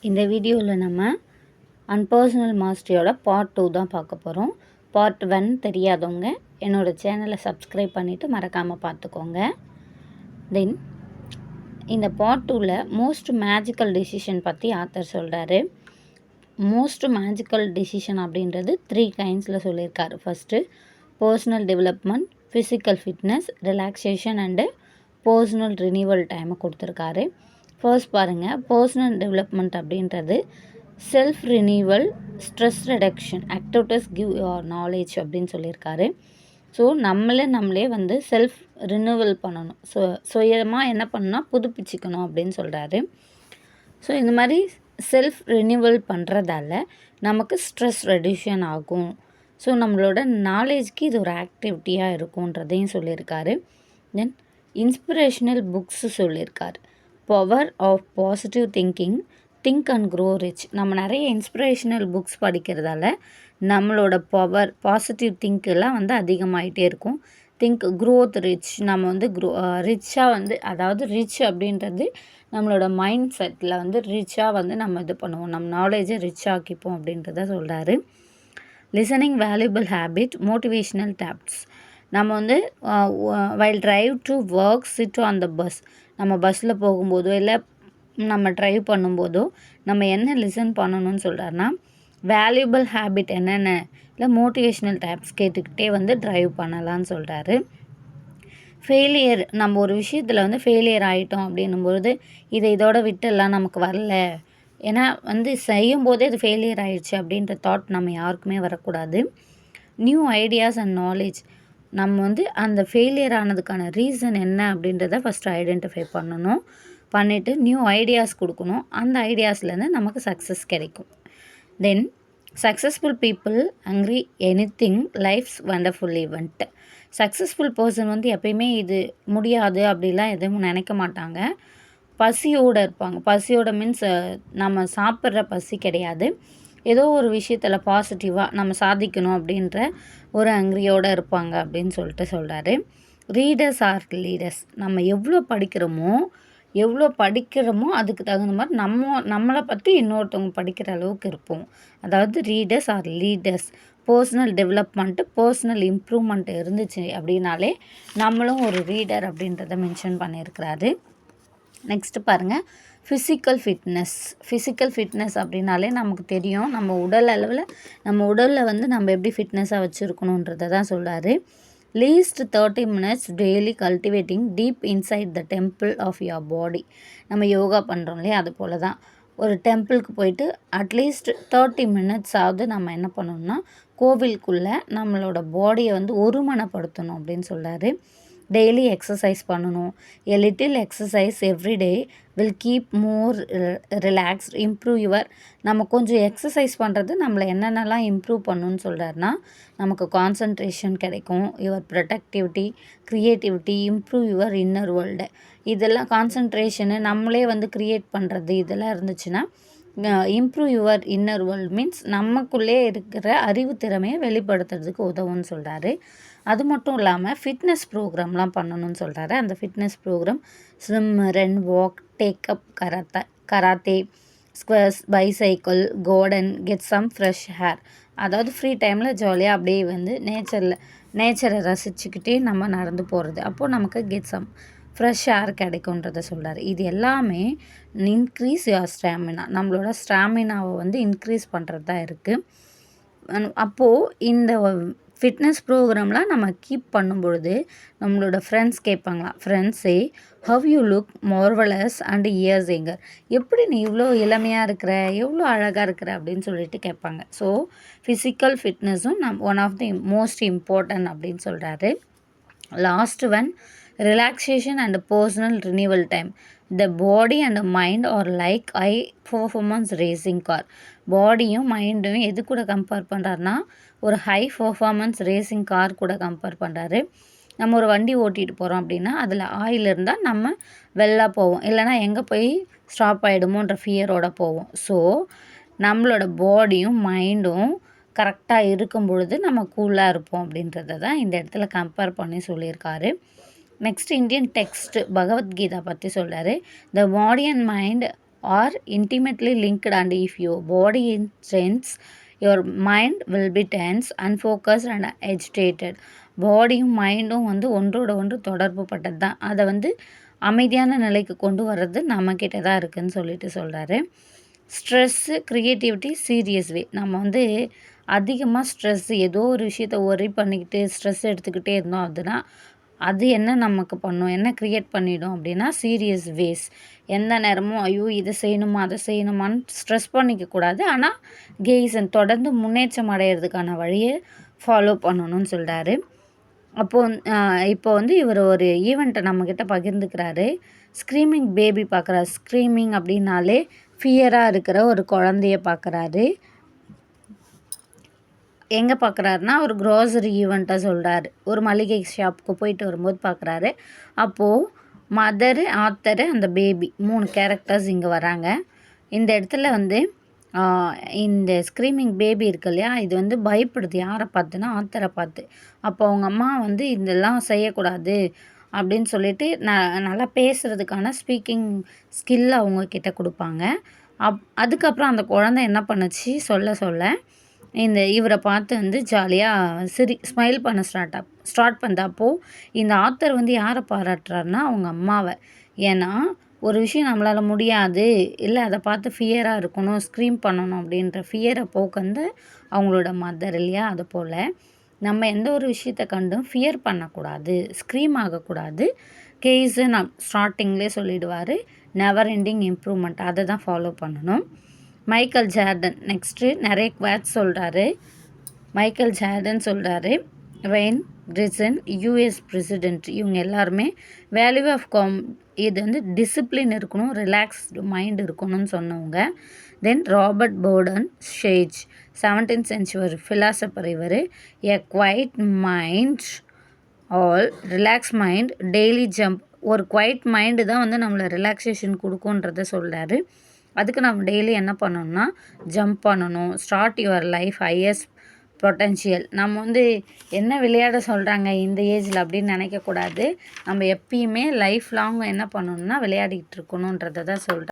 இந்த வீடியோவில் நம்ம அன்பர்சனல் மாஸ்டரியோட பார்ட் 2 தான் பார்க்க போகிறோம். பார்ட் 1 தெரியாதவங்க என்னோடய சேனலை சப்ஸ்கிரைப் பண்ணிவிட்டு மறக்காமல் பார்த்துக்கோங்க. தென் இந்த பார்ட் 2ல் மோஸ்ட் மேஜிக்கல் டெசிஷன் பற்றி ஆத்தர் சொல்கிறாரு. மோஸ்ட் மேஜிக்கல் டெசிஷன் அப்படின்றது 3 கைண்ட்ஸில் சொல்லியிருக்காரு. First personal development, physical fitness, relaxation and personal renewal டைமை கொடுத்துருக்காரு. ஃபர்ஸ்ட் பாருங்கள், பர்சனல் டெவலப்மெண்ட் அப்படின்றது self renewal, stress reduction activities give your knowledge அப்படின்னு சொல்லியிருக்காரு. ஸோ நம்மளே வந்து செல்ஃப் ரினிவல் பண்ணணும். சுயமாக என்ன பண்ணணும்னா புதுப்பிச்சுக்கணும் அப்படின்னு சொல்கிறாரு. ஸோ இந்த மாதிரி செல்ஃப் ரினிவல் பண்ணுறதால நமக்கு ஸ்ட்ரெஸ் ரெடியூஷன் ஆகும். ஸோ நம்மளோட நாலேஜ்க்கு இது ஒரு ஆக்டிவிட்டியாக இருக்குன்றதையும் சொல்லியிருக்காரு. தென் இன்ஸ்பிரேஷ்னல் புக்ஸு சொல்லியிருக்காரு. Power of positive thinking, think and grow rich. நம்ம நிறைய இன்ஸ்பிரேஷனல் புக்ஸ் படிக்கிறதால நம்மளோட பவர், பாசிட்டிவ் திங்க்கெல்லாம் வந்து அதிகமாகிட்டே இருக்கும். திங்க் க்ரோத் ரிச், நம்ம வந்து ரிச்சாக வந்து, அதாவது ரிச் அப்படின்றது நம்மளோட மைண்ட் செட்டில் வந்து ரிச்சாக வந்து நம்ம இது பண்ணுவோம், நம்ம நாலேஜை ரிச் ஆக்கிப்போம் அப்படின்றத சொல்கிறாரு. Listening valuable habit, motivational tapes. நம்ம வந்து while drive to work, sit on the bus. நம்ம பஸ்ஸில் போகும்போதோ இல்லை நம்ம ட்ரைவ் பண்ணும்போதோ நம்ம என்ன லிசன் பண்ணணும்னு சொல்கிறாருன்னா, வேல்யூபிள் ஹேபிட் என்னென்ன, இல்லை மோட்டிவேஷ்னல் டேப்ஸ் கேட்டுக்கிட்டே வந்து ட்ரைவ் பண்ணலான்னு சொல்கிறாரு. ஃபெயிலியர், நம்ம ஒரு விஷயத்தில் வந்து ஃபெயிலியர் ஆகிட்டோம் அப்படின்னும்பொழுது இதோட விட்டுடலாம், நமக்கு வரல, ஏன்னா வந்து செய்யும்போதே அது ஃபெயிலியர் ஆகிடுச்சு அப்படின்ற தாட் நம்ம யாருக்குமே வரக்கூடாது. நியூ ஐடியாஸ் அண்ட் நாலேஜ், நம்ம வந்து அந்த ஃபெயிலியர் ஆனதுக்கான ரீசன் என்ன அப்படின்றத ஃபஸ்ட்டு ஐடென்டிஃபை பண்ணணும். பண்ணிவிட்டு நியூ ஐடியாஸ் கொடுக்கணும். அந்த ஐடியாஸ்லேருந்து நமக்கு சக்ஸஸ் கிடைக்கும். Then successful people angry anything life's wonderful event. Successful person வந்து எப்பயுமே இது முடியாது அப்படிலாம் எதுவும் நினைக்க மாட்டாங்க. பசியோடு இருப்பாங்க. பசியோட மீன்ஸ் நம்ம சாப்பிட்ற பசி கிடையாது, ஏதோ ஒரு விஷயத்தில் பாசிட்டிவாக நம்ம சாதிக்கணும் அப்படின்ற ஒரு அங்கிரியோடு இருப்பாங்க அப்படின்னு சொல்கிறாரு. Readers R leaders. நம்ம எவ்வளோ படிக்கிறோமோ அதுக்கு தகுந்த மாதிரி நம்மளை பற்றி இன்னொருத்தவங்க படிக்கிற அளவுக்கு இருப்போம். அதாவது readers R leaders. Personal development, personal improvement இருந்துச்சு அப்படின்னாலே நம்மளும் ஒரு ரீடர் அப்படின்றத மென்ஷன் பண்ணியிருக்கிறாரு. நெக்ஸ்ட்டு பாருங்கள், ஃபிசிக்கல் ஃபிட்னஸ் அப்படின்னாலே நமக்கு தெரியும், நம்ம உடலில் வந்து நம்ம எப்படி ஃபிட்னஸாக வச்சுருக்கணுன்றதை தான் சொல்கிறாரு. Least 30 minutes daily cultivating deep insight the temple of your body. நம்ம யோகா பண்ணுறோம் இல்லையா, அது போல் தான் ஒரு டெம்பிளுக்கு போயிட்டு அட்லீஸ்ட் 30 minutes ஆவது நம்ம என்ன பண்ணணும்னா கோவிலுக்குள்ளே நம்மளோட பாடியை வந்து ஒருமனப்படுத்தணும் அப்படின்னு சொல்கிறாரு. டெய்லி எக்ஸசைஸ் பண்ணணும். A little exercise every day will keep more relaxed, improve your. நம்ம கொஞ்சம் எக்ஸசைஸ் பண்ணுறது நம்மளை என்னென்னலாம் இம்ப்ரூவ் பண்ணணும்னு சொல்கிறாருன்னா, நமக்கு கான்சன்ட்ரேஷன் கிடைக்கும், your productivity, creativity, improve your inner world. இதெல்லாம் கான்சன்ட்ரேஷனு நம்மளே வந்து க்ரியேட் பண்ணுறது இதெல்லாம் இருந்துச்சுன்னா, improve your inner world means நமக்குள்ளே இருக்கிற அறிவு திறமையை வெளிப்படுத்துறதுக்கு உதவுன்னு சொல்கிறாரு. அது மட்டும் இல்லாமல் ஃபிட்னஸ் ப்ரோக்ராம்லாம் பண்ணணும்னு சொல்கிறாரு. அந்த fitness program swim, run, walk, take up, karate, squash, bicycle, garden, get some fresh air. அதாவது ஃப்ரீ டைமில் ஜாலியாக அப்படியே வந்து நேச்சரை ரசிச்சுக்கிட்டே நம்ம நடந்து போகிறது. அப்போது நமக்கு கெட் சம் ஃப்ரெஷ் ஏர் கிடைக்குன்றதை சொல்கிறார். இது எல்லாமே இன்க்ரீஸ் யுவர் ஸ்டாமினா, நம்மளோட ஸ்டாமினாவை வந்து இன்க்ரீஸ் பண்ணுறது தான் இருக்குது. அப்போது இந்த ஃபிட்னஸ் ப்ரோக்ராம்லாம் நம்ம கீப் பண்ணும்பொழுது நம்மளோட ஃப்ரெண்ட்ஸ் கேட்பாங்களாம், ஃப்ரெண்ட்ஸே how you look marvellous and years younger. எப்படி நீ இவ்வளோ இளமையாக இருக்கிற, எவ்வளோ அழகாக இருக்கிற அப்படின்னு சொல்லிட்டு கேட்பாங்க. ஸோ ஃபிசிக்கல் ஃபிட்னஸும் one of the most important அப்படின்னு சொல்கிறாரு. Last one, relaxation and personal renewal time. The body and mind are like high performance racing car. பாடியும் மைண்டும் எது கூட கம்பேர் பண்ணுறாருனா, ஒரு ஹை பர்ஃபார்மன்ஸ் ரேசிங் கார் கூட கம்பேர் பண்ணுறாரு. நம்ம ஒரு வண்டி ஓட்டிகிட்டு போகிறோம் அப்படின்னா அதில் ஆயில் இருந்தால் நம்ம வெளில போவோம், இல்லைனா எங்கே போய் ஸ்டாப் ஆகிடுமோன்ற ஃபியரோடு போவோம். ஸோ நம்மளோட பாடியும் மைண்டும் கரெக்டாக இருக்கும் பொழுது நம்ம கூலாக இருப்போம் அப்படின்றத தான் இந்த இடத்துல கம்பேர் பண்ணி சொல்லியிருக்காரு. நெக்ஸ்ட் இந்தியன் டெக்ஸ்ட் பகவத்கீதா பற்றி சொல்கிறாரு. The body and mind are intimately linked, and if your body is tense, your mind will be tense, unfocused and agitated. பாடியும் மைண்டும் வந்து ஒன்றோட ஒன்று தொடர்பு பட்டது தான். அதை வந்து அமைதியான நிலைக்கு கொண்டு வர்றது நம்மக்கிட்ட தான் இருக்குதுன்னு சொல்லிட்டு சொல்கிறாரு. ஸ்ட்ரெஸ்ஸு, க்ரியேட்டிவிட்டி, சீரியஸ் வே. நம்ம வந்து அதிகமாக ஸ்ட்ரெஸ்ஸு ஏதோ ஒரு விஷயத்த ஒரி பண்ணிக்கிட்டு ஸ்ட்ரெஸ் எடுத்துக்கிட்டே இருந்தோம் அப்படின்னா அது என்ன நமக்கு பண்ணும், என்ன க்ரியேட் பண்ணிடும் அப்படின்னா சீரியஸ் வேஸ். எந்த நேரமும் ஐயோ இதை செய்யணுமா அதை செய்யணுமான்னு ஸ்ட்ரெஸ் பண்ணிக்கக்கூடாது. ஆனால் கெய்சன் தொடர்ந்து முன்னேற்றம் அடையிறதுக்கான வழியை ஃபாலோ பண்ணணும்னு சொல்கிறாரு. இப்போ வந்து இவர் ஒரு ஈவெண்ட்டை நம்மக்கிட்ட பகிர்ந்துக்கிறாரு. ஸ்க்ரீமிங் பேபி பார்க்குறாரு. ஸ்க்ரீமிங் அப்படின்னாலே ஃபியராக இருக்கிற ஒரு குழந்தைய பார்க்குறாரு. எங்கே பார்க்குறாருன்னா ஒரு க்ரோசரி ஈவெண்ட்டை சொல்கிறாரு. ஒரு மளிகை ஷாப்புக்கு போயிட்டு வரும்போது பார்க்குறாரு. அப்போது மதரு, ஆத்தரு, அந்த பேபி 3 கேரக்டர்ஸ் இங்கே வராங்க. இந்த இடத்துல வந்து இந்த ஸ்க்ரீமிங் பேபி இருக்கு இல்லையா, இது வந்து பயப்படுது. யாரை பார்த்துன்னா ஆத்தரை பார்த்து. அப்போ அவங்க அம்மா வந்து இதெல்லாம் செய்யக்கூடாது அப்படின்னு சொல்லிட்டு நல்லா பேசுகிறதுக்கான ஸ்பீக்கிங் ஸ்கில் அவங்கக்கிட்ட கொடுப்பாங்க. அதுக்கப்புறம் அந்த குழந்தை என்ன பண்ணுச்சு, சொல்ல இவரை பார்த்து வந்து ஜாலியாக ஸ்மைல் பண்ண ஸ்டார்ட் பண்ணுறப்போ இந்த ஆத்தர் வந்து யாரை பாராட்டுறாருன்னா அவங்க அம்மாவை. ஏன்னா ஒரு விஷயம் நம்மளால் முடியாது, இல்லை அதை பார்த்து ஃபியராக இருக்கணும், ஸ்க்ரீம் பண்ணணும் அப்படின்ற ஃபியரை போக்குந்து அவங்களோட மதர் இல்லையா. அது போல் நம்ம எந்த ஒரு விஷயத்தை கண்டும் ஃபியர் பண்ணக்கூடாது, ஸ்க்ரீம் ஆகக்கூடாது. கேஸு ஸ்டார்டிங்லேயே சொல்லிடுவார். நெவர் எண்டிங் இம்ப்ரூவ்மெண்ட், அதை தான் ஃபாலோ பண்ணணும். மைக்கேல் ஜார்டன் நெக்ஸ்ட்டு நிறைய குவாட்ஸ் சொல்கிறாரு. மைக்கேல் ஜார்டன் சொல்கிறாரு, வெயின் கிரிசன், யூஎஸ் பிரசிடெண்ட், இவங்க எல்லாருமே வேல்யூ ஆஃப் இது வந்து டிசிப்ளின் இருக்கணும், ரிலாக்ஸ்டு மைண்ட் இருக்கணும்னு சொன்னவங்க. Then Robert Burton sage, 17th century philosopher. இவர் a quiet mind all relax mind daily jump. ஒரு குவைட் மைண்டு தான் வந்து நம்மளை ரிலாக்ஸேஷன் கொடுக்குன்றத சொல்கிறாரு. அதுக்கு நம்ம டெய்லி என்ன பண்ணணும்னா ஜம்ப் பண்ணணும். Start your life highest potential. நம்ம வந்து என்ன விளையாட சொல்கிறாங்க இந்த ஏஜில் அப்படின்னு நினைக்கக்கூடாது. நம்ம எப்பயுமே லைஃப் லாங் என்ன பண்ணணும்னா விளையாடிக்கிட்டு இருக்கணுன்றதை தான் சொல்கிறேன்.